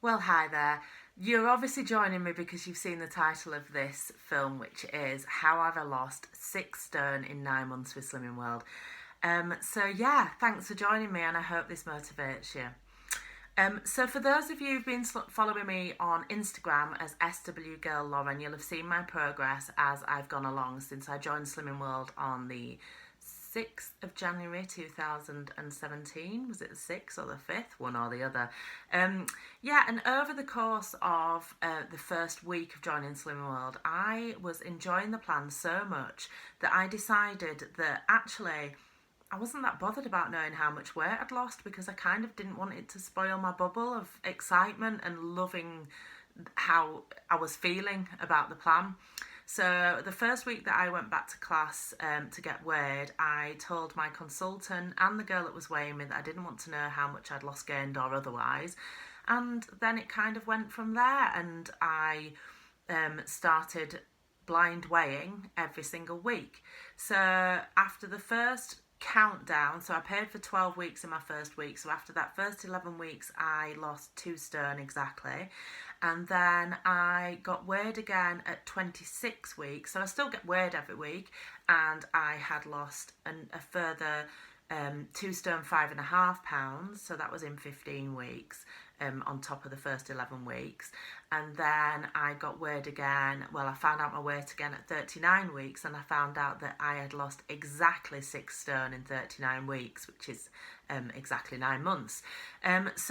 Well, hi there. You're obviously joining me because you've seen the title of this film, which is How Have I Lost 6 Stone in 9 Months with Slimming World. So thanks for joining me, and I hope this motivates you. So for those of you who've been following me on Instagram as SW Girl Lauren, you'll have seen my progress as I've gone along since I joined Slimming World on the 6th of January 2017. Was it the 6th or the 5th? One or the other. And over the course of the first week of joining Slimming World, I was enjoying the plan so much that I decided that actually I wasn't that bothered about knowing how much weight I'd lost, because I kind of didn't want it to spoil my bubble of excitement and loving how I was feeling about the plan. So the first week that I went back to class to get weighed, I told my consultant and the girl that was weighing me that I didn't want to know how much I'd lost, gained or otherwise. And then it kind of went from there, and I started blind weighing every single week. So after the first countdown, so I paid for 12 weeks in my first week, so after that first 11 weeks I lost 2 stone exactly, and then I got weighed again at 26 weeks, so I still get weighed every week, and I had lost a further 2 stone 5.5 pounds, so that was in 15 weeks. On top of the first 11 weeks, and then I got weighed again. Well, I found out my weight again at 39 weeks, and I found out that I had lost exactly 6 stone in 39 weeks, which is exactly 9 months. It's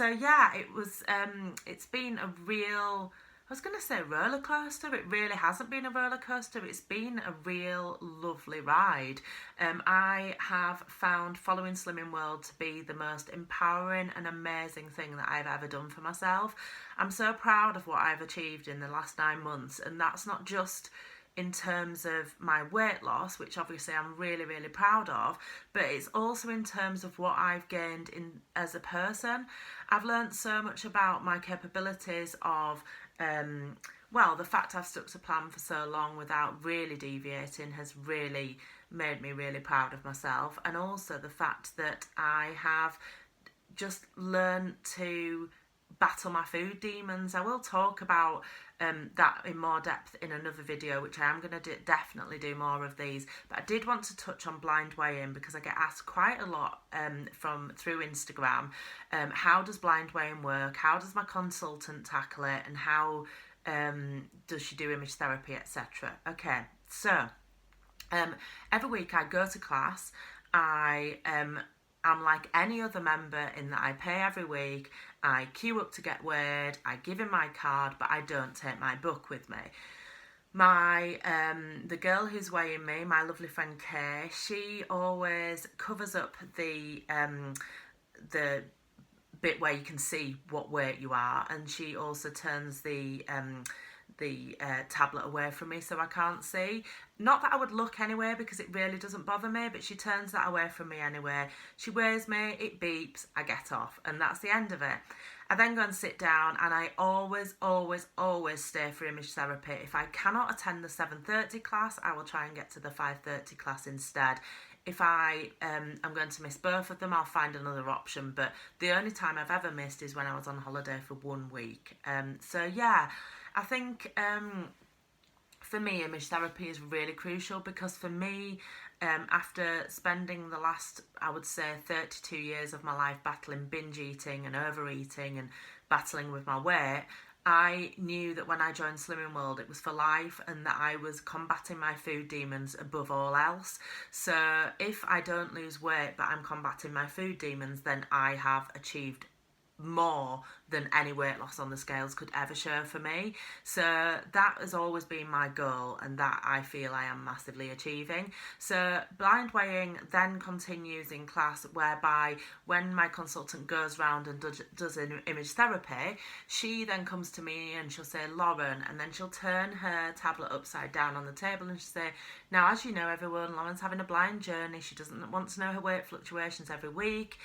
been a real, I was going to say roller coaster. It really hasn't been a roller coaster. It's been a real lovely ride. I have found following Slimming World to be the most empowering and amazing thing that I've ever done for myself. I'm so proud of what I've achieved in the last 9 months, and that's not just in terms of my weight loss, which obviously I'm really, really proud of, but it's also in terms of what I've gained as a person. I've learned so much about my capabilities of the fact I've stuck to plan for so long without really deviating has really made me really proud of myself, and also the fact that I have just learned to battle my food demons. I will talk about that in more depth in another video, which I am going to definitely do more of these, but I did want to touch on blind weighing because I get asked quite a lot through Instagram. How does blind weighing work? How does my consultant tackle it? And how does she do image therapy, etc.? Okay, so every week I go to class. I'm like any other member in that I pay every week, I queue up to get weighed, I give him my card, but I don't take my book with me. The girl who's weighing me, my lovely friend Kay, she always covers up the bit where you can see what weight you are, and she also turns the tablet away from me so I can't see. Not that I would look anyway, because it really doesn't bother me, but she turns that away from me anyway. She weighs me, it beeps, I get off, and that's the end of it. I then go and sit down, and I always stay for image therapy. If I cannot attend the 7:30 class, I will try and get to the 5:30 class instead. If I'm going to miss both of them, I'll find another option, but the only time I've ever missed is when I was on holiday for 1 week. I think for me, image therapy is really crucial, because for me, after spending the last, I would say, 32 years of my life battling binge eating and overeating and battling with my weight, I knew that when I joined Slimming World, it was for life, and that I was combating my food demons above all else. So if I don't lose weight, but I'm combating my food demons, then I have achieved more than any weight loss on the scales could ever show for me. So that has always been my goal, and that I feel I am massively achieving. So blind weighing then continues in class, whereby when my consultant goes round and does an image therapy, she then comes to me and she'll say, Lauren, and then she'll turn her tablet upside down on the table and she'll say, now as you know everyone, Lauren's having a blind journey, she doesn't want to know her weight fluctuations every week.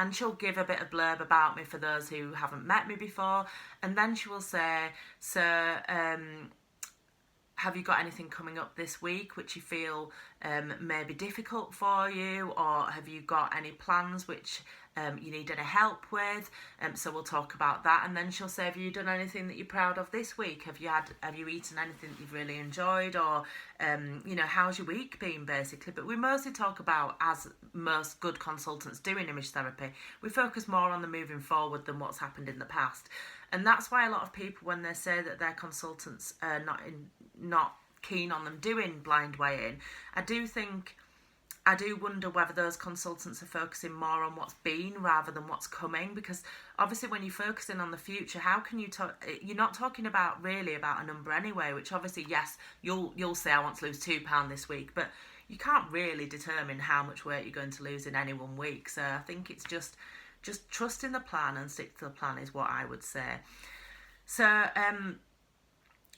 And she'll give a bit of blurb about me for those who haven't met me before, and then she will say, have you got anything coming up this week which you feel may be difficult for you, or have you got any plans which you need any help with. So we'll talk about that, and then she'll say, have you done anything that you're proud of this week? Have you eaten anything that you've really enjoyed, or how's your week been, basically? But we mostly talk about, as most good consultants do in image therapy, we focus more on the moving forward than what's happened in the past. And that's why a lot of people, when they say that their consultants are not keen on them doing blind weighing, I do wonder whether those consultants are focusing more on what's been rather than what's coming, because obviously when you're focusing on the future, how can you talk? You're not talking about a number anyway, which obviously, yes, you'll say I want to lose £2 this week, but you can't really determine how much weight you're going to lose in any 1 week. So I think it's just trust in the plan and stick to the plan is what I would say.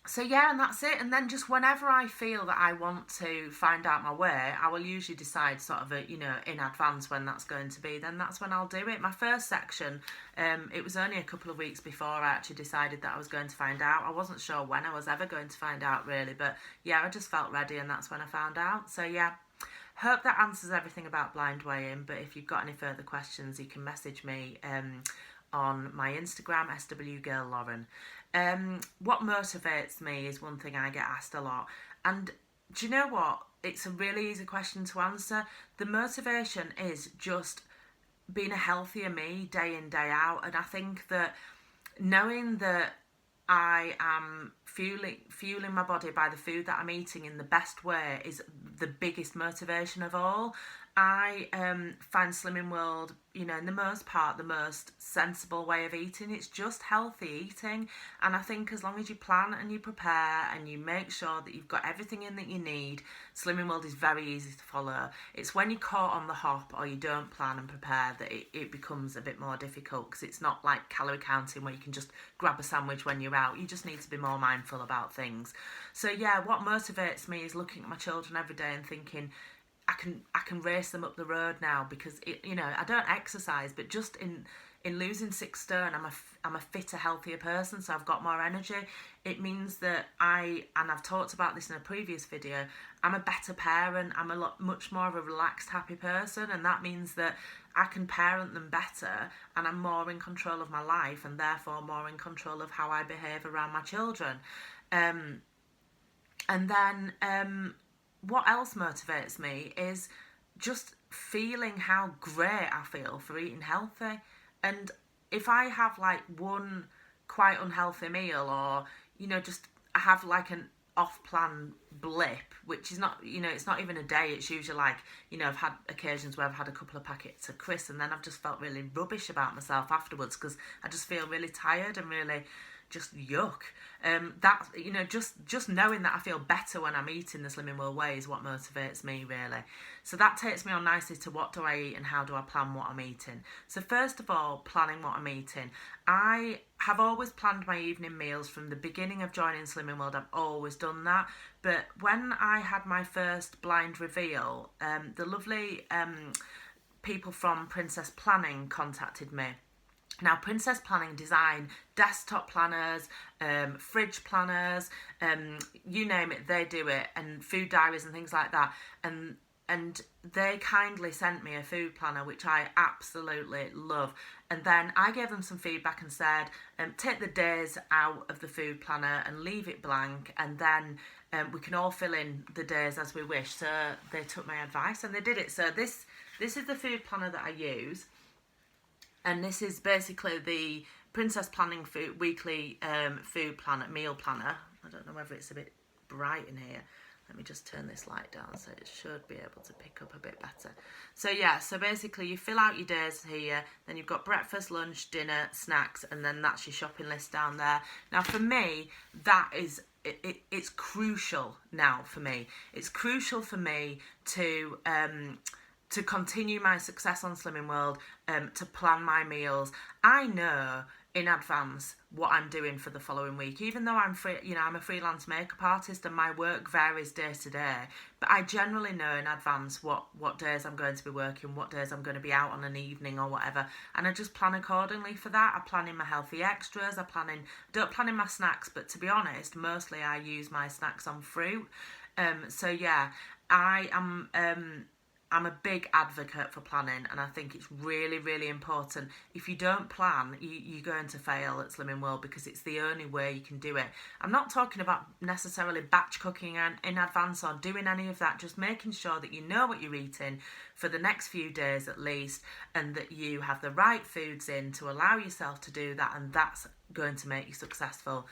So yeah, and that's it. And then just whenever I feel that I want to find out my way, I will usually decide sort of in advance when that's going to be. Then that's when I'll do it. My first section, it was only a couple of weeks before I actually decided that I was going to find out. I wasn't sure when I was ever going to find out, really, but yeah, I just felt ready, and that's when I found out. So yeah, hope that answers everything about blind weighing. But if you've got any further questions, you can message me on my Instagram, swgirllauren. What motivates me is one thing I get asked a lot. And do you know what? It's a really easy question to answer. The motivation is just being a healthier me day in, day out. And I think that knowing that I am fueling my body by the food that I'm eating in the best way is the biggest motivation of all. I find Slimming World, in the most part, the most sensible way of eating. It's just healthy eating, and I think as long as you plan and you prepare and you make sure that you've got everything in that you need, Slimming World is very easy to follow. It's when you're caught on the hop or you don't plan and prepare that it becomes a bit more difficult, because it's not like calorie counting where you can just grab a sandwich when you're out. You just need to be more mindful about things. So yeah, what motivates me is looking at my children every day and thinking, I can race them up the road now, because I don't exercise, but just in losing 6 stone, I'm a fitter, healthier person, so I've got more energy. It means that and I've talked about this in a previous video, I'm a better parent. I'm much more of a relaxed, happy person, and that means that I can parent them better, and I'm more in control of my life, and therefore more in control of how I behave around my children. And then what else motivates me is just feeling how great I feel for eating healthy. And if I have like one quite unhealthy meal, or just I have like an off-plan blip, which is not, it's not even a day, it's usually like, I've had occasions where I've had a couple of packets of crisps, and then I've just felt really rubbish about myself afterwards, because I just feel really tired and really just yuck. That just knowing that I feel better when I'm eating the Slimming World way is what motivates me, really. So that takes me on nicely to what do I eat and how do I plan what I'm eating. So first of all, planning what I'm eating. I have always planned my evening meals from the beginning of joining Slimming World. I've always done that. But when I had my first blind reveal, the lovely people from Princess Planning contacted me. Now, Princess Planning design desktop planners, fridge planners, you name it, they do it, and food diaries and things like that. And they kindly sent me a food planner, which I absolutely love. And then I gave them some feedback and said, take the days out of the food planner and leave it blank, and then we can all fill in the days as we wish. So they took my advice and they did it. So this is the food planner that I use. And this is basically the Princess Planning weekly food planner, meal planner. I don't know whether it's a bit bright in here. Let me just turn this light down so it should be able to pick up a bit better. So yeah, so basically you fill out your days here, then you've got breakfast, lunch, dinner, snacks, and then that's your shopping list down there. Now for me, that is, it's crucial now for me. It's crucial for me to continue my success on Slimming World, to plan my meals. I know in advance what I'm doing for the following week, even though I'm a freelance makeup artist and my work varies day to day, but I generally know in advance what days I'm going to be working, what days I'm going to be out on an evening or whatever, and I just plan accordingly for that. I plan in my healthy extras, don't plan in my snacks, but to be honest, mostly I use my snacks on fruit. So yeah, I am I'm a big advocate for planning, and I think it's really, really important. If you don't plan, you're going to fail at Slimming World, because it's the only way you can do it. I'm not talking about necessarily batch cooking in advance or doing any of that, just making sure that you know what you're eating for the next few days at least, and that you have the right foods in to allow yourself to do that, and that's going to make you successful.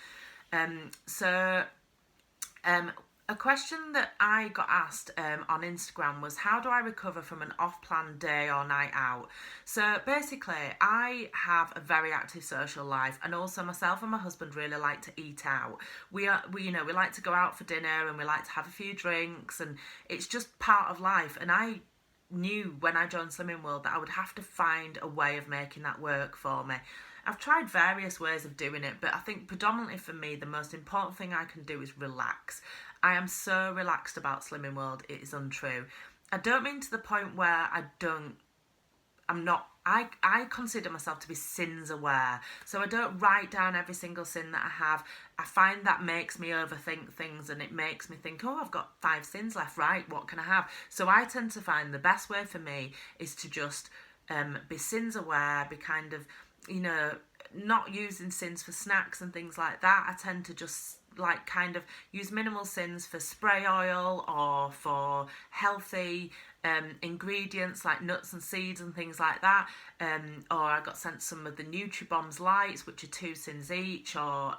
A question that I got asked on Instagram was, how do I recover from an off-plan day or night out? So basically, I have a very active social life, and also myself and my husband really like to eat out. We like to go out for dinner, and we like to have a few drinks, and it's just part of life. And I knew when I joined Slimming World that I would have to find a way of making that work for me. I've tried various ways of doing it, but I think predominantly for me, the most important thing I can do is relax. I am so relaxed about Slimming World, it is untrue. I don't mean to the point where I consider myself to be sins aware. So I don't write down every single sin that I have. I find that makes me overthink things, and it makes me think, oh, I've got 5 sins left, right, what can I have? So I tend to find the best way for me is to just be sins aware, be kind of, not using sins for snacks and things like that. I tend to just kind of use minimal sins for spray oil or for healthy ingredients like nuts and seeds and things like that. Or I got sent some of the Nutribombs Lights, which are 2 sins each, or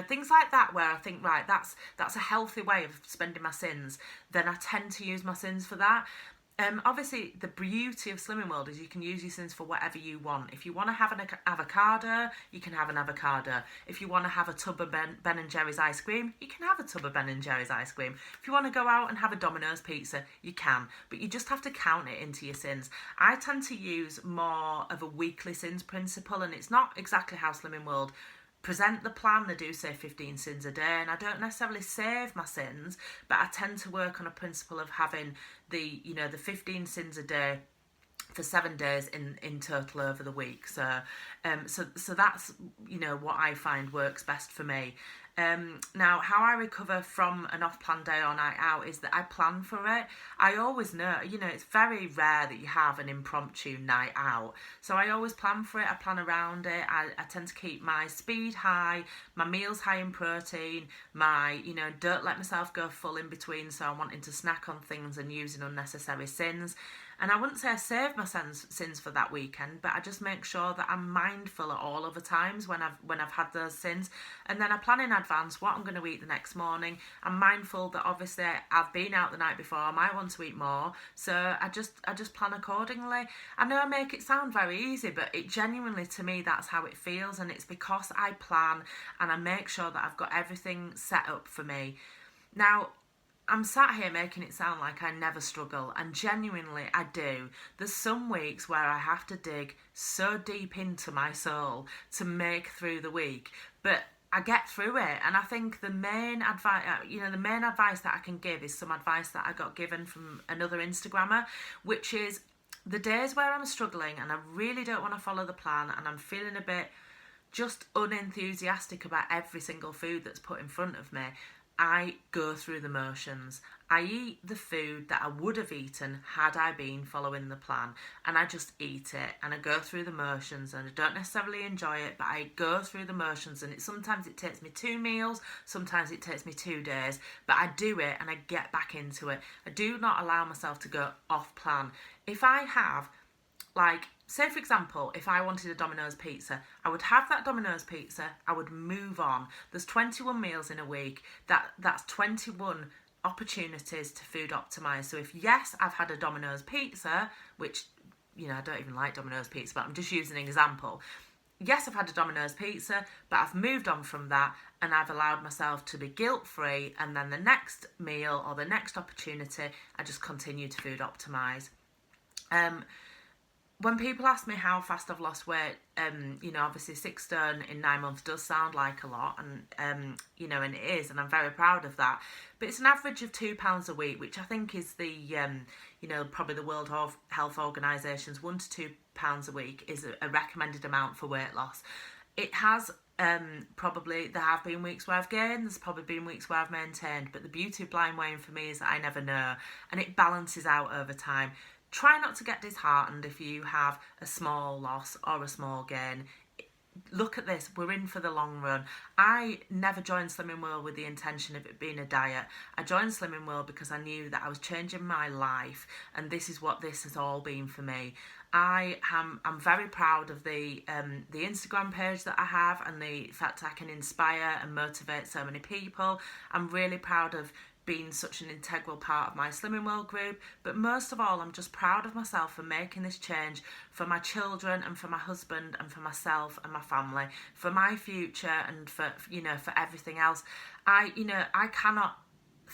things like that, where I think, right, that's a healthy way of spending my sins. Then I tend to use my sins for that. Obviously, the beauty of Slimming World is you can use your sins for whatever you want. If you want to have an avocado, you can have an avocado. If you want to have a tub of Ben and Jerry's ice cream, you can have a tub of Ben and Jerry's ice cream. If you want to go out and have a Domino's pizza, you can. But you just have to count it into your sins. I tend to use more of a weekly sins principle, and it's not exactly how Slimming World present the plan. They do say 15 sins a day, and I don't necessarily save my sins, but I tend to work on a principle of having the 15 sins a day for 7 days in total over the week. So that's what I find works best for me. Now, how I recover from an off-plan day or night out is that I plan for it. I always know, it's very rare that you have an impromptu night out. So I always plan for it. I plan around it. I tend to keep my speed high, my meals high in protein, don't let myself go full in between. So I'm wanting to snack on things and using unnecessary sins. And I wouldn't say I save my sins for that weekend, but I just make sure that I'm mindful at all other times when I've had those sins. And then I plan in advance what I'm going to eat the next morning. I'm mindful that obviously I've been out the night before, I might want to eat more. So I just plan accordingly. I know I make it sound very easy, but it genuinely, to me, that's how it feels. And it's because I plan and I make sure that I've got everything set up for me. Now, I'm sat here making it sound like I never struggle, and genuinely I do. There's some weeks where I have to dig so deep into my soul to make through the week, but I get through it. And I think the main advice that I can give is some advice that I got given from another Instagrammer, which is the days where I'm struggling and I really don't want to follow the plan and I'm feeling a bit just unenthusiastic about every single food that's put in front of me, I go through the motions. I eat the food that I would have eaten had I been following the plan, and I just eat it and I go through the motions, and I don't necessarily enjoy it, but I go through the motions, and sometimes it takes me 2 meals, sometimes it takes me 2 days, but I do it and I get back into it. I do not allow myself to go off plan. If I have, say for example, if I wanted a Domino's pizza, I would have that Domino's pizza, I would move on. There's 21 meals in a week, that's 21 opportunities to food optimise. So if, yes, I've had a Domino's pizza, which, I don't even like Domino's pizza, but I'm just using an example. Yes, I've had a Domino's pizza, but I've moved on from that and I've allowed myself to be guilt-free, and then the next meal or the next opportunity, I just continue to food optimise. When people ask me how fast I've lost weight, obviously 6 stone in 9 months does sound like a lot, and and it is, and I'm very proud of that. But it's an average of £2 a week, which I think is the, probably the World Health Organisation's £1 to £2 a week is a recommended amount for weight loss. It has there have been weeks where I've gained, there's probably been weeks where I've maintained, but the beauty of blind weighing for me is that I never know, and it balances out over time. try not to get disheartened if you have a small loss or a small gain. Look at this, we're in for the long run. I never joined Slimming World with the intention of it being a diet. I joined Slimming World because I knew that I was changing my life, and this is what this has all been for me. I'm very proud of the Instagram page that I have, and the fact I can inspire and motivate so many people. I'm really proud of being such an integral part of my Slimming World group, but most of all, I'm just proud of myself for making this change for my children and for my husband and for myself and my family, for my future and for everything else. I cannot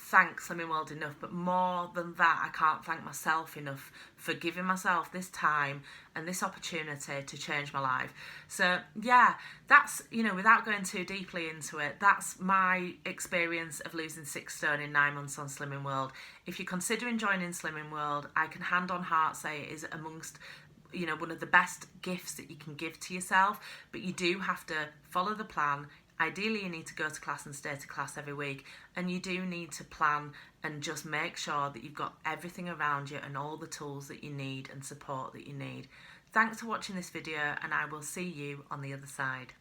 thank Slimming World enough, but more than that, I can't thank myself enough for giving myself this time and this opportunity to change my life. So yeah, that's, without going too deeply into it, that's my experience of losing 6 stone in 9 months on Slimming World. If you're considering joining Slimming World, I can hand on heart say it is amongst one of the best gifts that you can give to yourself, but you do have to follow the plan. Ideally, you need to go to class and stay to class every week, and you do need to plan and just make sure that you've got everything around you and all the tools that you need and support that you need. Thanks for watching this video, and I will see you on the other side.